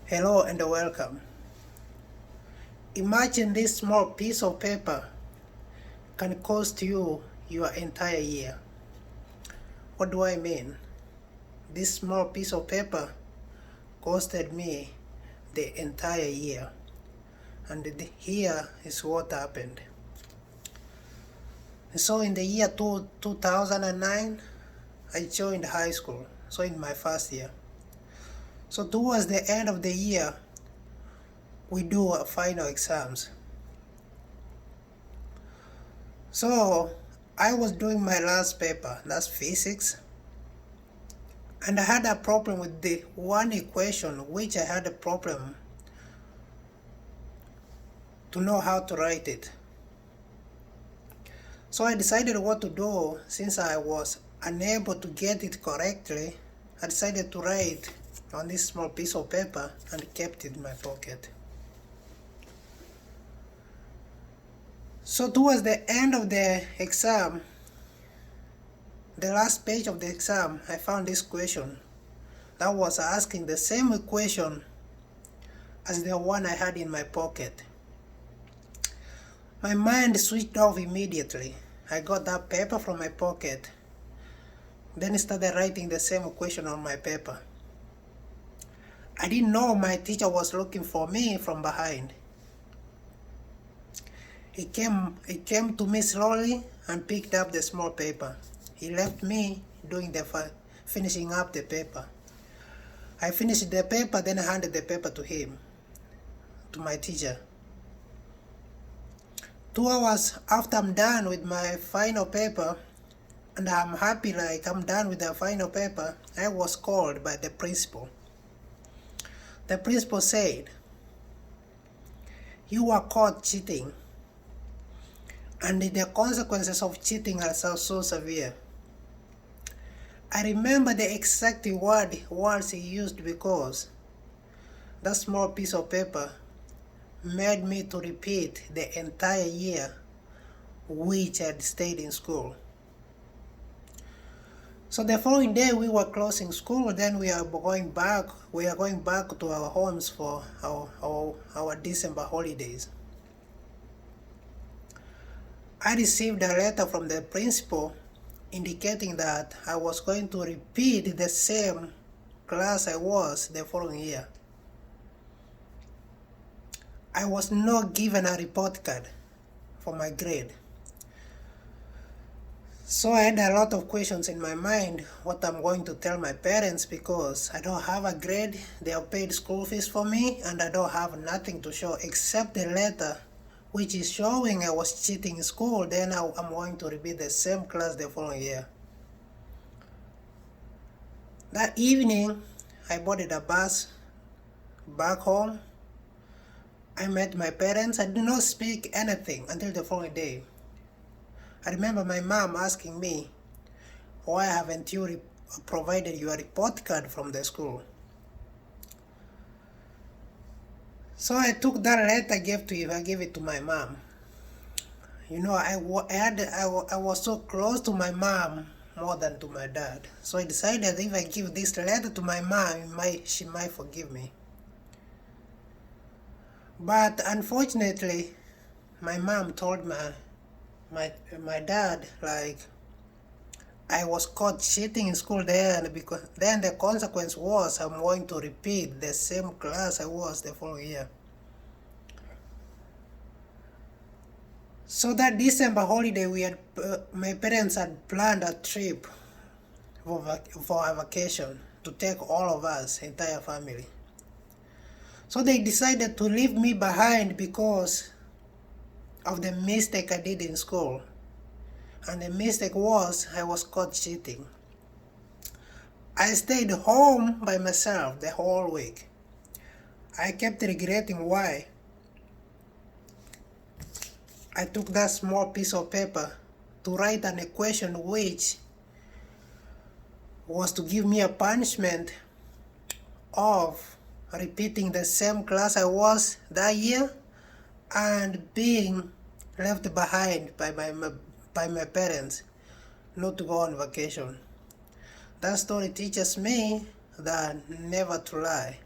Hello and welcome. Imagine this small piece of paper can cost you your entire year. What do I mean? This small piece of paper costed me the entire year. And here is what happened. So in the year 2009, I joined high school, so in my first year. So towards the end of the year, we do final exams. So I was doing my last paper, that's physics, and I had a problem with the one equation which I had a problem to know how to write it. So I decided what to do. Since I was unable to get it correctly, I decided to write on this small piece of paper and kept it in my pocket. So towards the end of the exam, the last page of the exam, I found this question that was asking the same equation as the one I had in my pocket. My mind switched off immediately. I got that paper from my pocket, then started writing the same equation on my paper. I didn't know my teacher was looking for me from behind. He came to me slowly and picked up the small paper. He left me doing finishing up the paper. I finished the paper, then I handed the paper to him, to my teacher. 2 hours after I'm done with my final paper, and I'm happy like I'm done with the final paper, I was called by the principal. The principal said, "You were caught cheating, and the consequences of cheating are so severe." I remember the exact words he used because that small piece of paper made me to repeat the entire year which I had stayed in school. So the following day we were closing school, then we are going back to our homes for our December holidays. I received a letter from the principal indicating that I was going to repeat the same class I was the following year. I was not given a report card for my grade. So I had a lot of questions in my mind what I'm going to tell my parents, because I don't have a grade, they have paid school fees for me, and I don't have nothing to show except the letter which is showing I was cheating in school. Then I'm going to repeat the same class the following year. That evening, I boarded a bus back home. I met my parents. I did not speak anything until the following day. I remember my mom asking me, "Why haven't you provided your report card from the school?" So I took that letter, I gave it to my mom. You know, I was so close to my mom more than to my dad. So I decided if I give this letter to my mom, she might forgive me. But unfortunately, my mom told my dad like I was caught cheating in school there, and because then the consequence was I'm going to repeat the same class I was the following year. So that December holiday, my parents had planned a trip for a vacation to take all of us, entire family. So they decided to leave me behind because of the mistake I did in school. And the mistake was I was caught cheating. I stayed home by myself the whole week. I kept regretting why I took that small piece of paper to write an equation which was to give me a punishment of repeating the same class I was that year and being left behind by my parents not to go on vacation. That story teaches me that never to lie.